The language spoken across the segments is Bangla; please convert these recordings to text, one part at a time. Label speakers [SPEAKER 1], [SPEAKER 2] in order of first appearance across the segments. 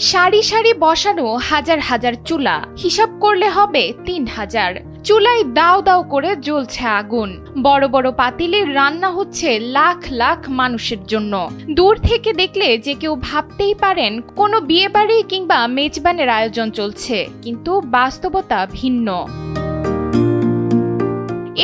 [SPEAKER 1] সারি সারি বসানো হাজার হাজার চুলা, হিসাব করলে হবে ৩,০০০। চুলায় দাও দাও করে জ্বলছে আগুন। বড় বড় পাতিলে রান্না হচ্ছে লাখ লাখ মানুষের জন্য। দূর থেকে দেখলে যে কেউ ভাবতেই পারেন কোনো বিয়ে বাড়ি কিংবা মেজবানের আয়োজন চলছে, কিন্তু বাস্তবতা ভিন্ন।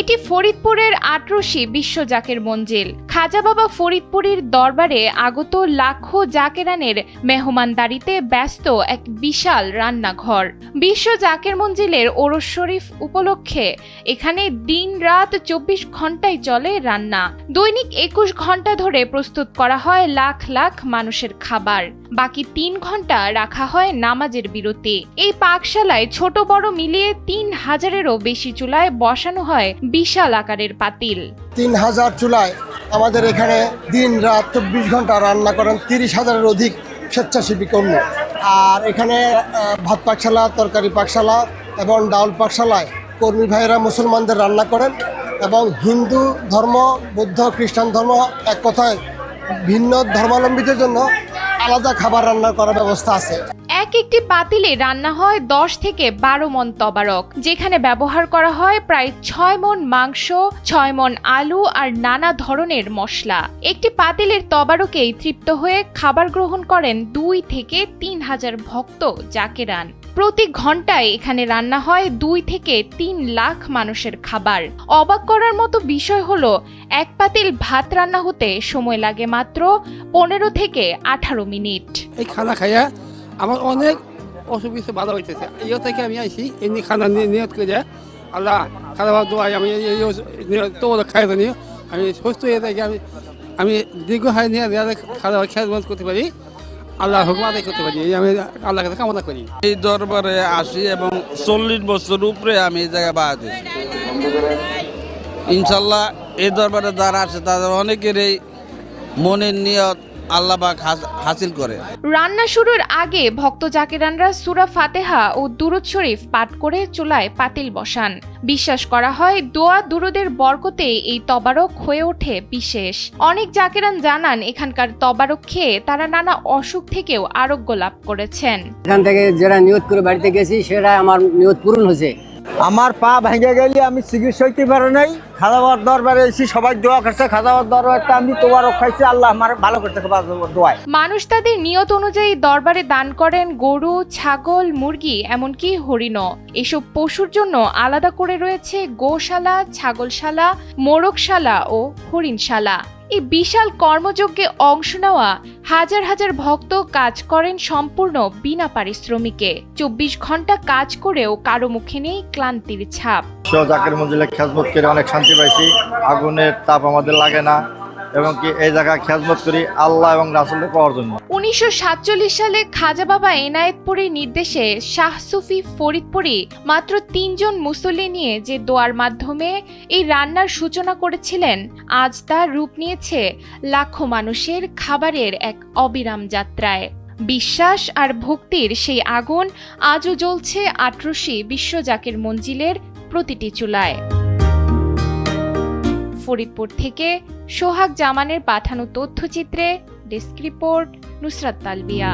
[SPEAKER 1] এটি ফরিদপুরের আটরশি বিশ্ব জাকের মঞ্জিল। খাজা বাবা ফরিদপুরীর দরবারে আগত লাখো জাকেরানের মেহমানদারিতে ব্যস্ত এক বিশাল রান্নাঘর। বিশ্ব জাকের মঞ্জিলের ওরস শরীফ উপলক্ষে এখানে দিন রাত ২৪ ঘন্টায় চলে রান্না। দৈনিক ২১ ঘন্টা ধরে প্রস্তুত করা হয় লাখ লাখ মানুষের খাবার। বাকি ৩ ঘন্টা রাখা হয় নামাজের বিরতি। এই পাকশালায় ছোট বড় মিলিয়ে ৩,০০০-এরও বেশি চুলায় বসানো হয় বিশাল আকারের পাতিল।
[SPEAKER 2] ৩,০০০ চুলায় আমাদের এখানে দিন রাত ২৪ ঘন্টা রান্না করেন ৩০,০০০-এর অধিক স্বেচ্ছাসেবী কর্মী। আর এখানে ভাত পাকশালা, তরকারি পাকশালা এবং ডাউল পাকশালায় কর্মী ভাইয়েরা মুসলমানদের রান্না করেন এবং হিন্দু ধর্ম, বৌদ্ধ, খ্রিস্টান ধর্ম, এক কথায় ভিন্ন ধর্মাবলম্বীদের জন্য আলাদা খাবার রান্না করার ব্যবস্থা আছে।
[SPEAKER 1] একটি পাতিলে রান্না হয় ১০ থেকে ১২ মণ তবারক, যেখানে ব্যবহার করা হয় প্রায় ৬ মণ মাংস, ৬ মণ আলু আর নানা ধরনের মশলা। একটি পাতিলের তবারকেই তৃপ্ত হয়ে খাবার গ্রহণ করেন ২ থেকে ৩,০০০ ভক্ত জাকেরান। প্রতি ঘন্টায় এখানে রান্না হয় ২ থেকে ৩ লাখ মানুষের খাবার। অবাক করার মতো বিষয় হলো, এক পাতিল ভাত রান্না হতে সময় লাগে মাত্র ১৫ থেকে ১৮ মিনিট।
[SPEAKER 3] এই খানা খাইয়া আমার অনেক অসুবিধা বাধা হইতেছে। এই থেকে আমি আইছি এমনি খানা নিয়ত করে, আল্লাহ খানা দোয়াই আমি তো খাই জানি আমি সুস্থ হয়ে থাকি, আমি দীর্ঘ হাই নিয়ে খাওয়া খেয়াল করতে পারি, আল্লাহ হুকুম আদায় করতে পারি, আমি আল্লাহ কাছে কামনা করি।
[SPEAKER 4] এই দরবারে আসি এবং ৪০ বছর উপরে আমি এই জায়গায় বাদ দিয়েছি। ইনশাল্লাহ এই দরবারে যারা আসে তাদের অনেকেরই মনের নিয়ত আল্লাহ পাক হাসিল করে।
[SPEAKER 1] রান্না শুরুর আগে ভক্ত জাকেরানরা সূরা ফাতিহা ও দুরূদ শরীফ পাঠ করে চুলায় পাতিল বসান। বিশ্বাস করা হয় দোয়া দুরুদের বরকতে এই তবারক হয়ে ওঠে বিশেষ। অনেক জাকেরান জানান এখানকার তবারক খেয়ে তারা নানা অসুখ থেকেও আরোগ্য লাভ করেছেন।
[SPEAKER 5] এখান থেকে যারা নিয়ত করে বাড়িতে গেছি সেটা আমার নিয়ত পূরণ হয়েছে।
[SPEAKER 6] আমার পা ভেঙে গেলে আমি চিকিৎসা হইতে পারি নাই, খাজাবাবার দরবারে এসেছি, সবাই দোয়া করছে, খাজাবাবার দরবারটা আমি তোমারও খাইছি, আল্লাহ আমার ভালো করতে দোয়ায়।
[SPEAKER 1] মানুষ তাদের নিয়ত অনুযায়ী দরবারে দান করেন গরু, ছাগল, মুরগি, এমনকি হরিণও। এসব পশুর জন্য আলাদা করে রয়েছে গোশালা, ছাগলশালা, মোরগশালা ও হরিণশালা। এই বিশাল কর্মযজ্ঞে অংশ নেওয়া হাজার হাজার ভক্ত কাজ করেন সম্পূর্ণ বিনা পারিশ্রমিকে। ২৪ ঘন্টা কাজ করেও কারো মুখে নেই ক্লান্তির ছাপ।
[SPEAKER 7] জাকের মঞ্জিলে খেজমত করে অনেক শান্তি পাইছি, আগুনের তাপ আমাদের লাগে না এবং কি এই জায়গায় খেজমত করি আল্লাহ এবং রাসূলকে পাওয়ার জন্য। ১৯৪৭ সালে খাজা বাবা এনায়েতপুরীর নির্দেশে শাহ সুফি ফরিদপুরী মাত্র ৩ জন মুসল্লি নিয়ে যে দোয়ার মাধ্যমে এই রান্নার সূচনা করেছিলেন, আজ তার রূপ নিয়েছে লাখো মানুষের খাবারের এক অবিরাম যাত্রায়। বিশ্বাস আর ভক্তির সেই আগুন আজও জ্বলছে আটরশি বিশ্ব জাকের মঞ্জিলের প্রতিটি চুলায়। ফরিদপুর থেকে সোহাগ জামানের পাঠানো তথ্যচিত্রে ডেস্ক রিপোর্ট, নুসরাত তালবিয়া।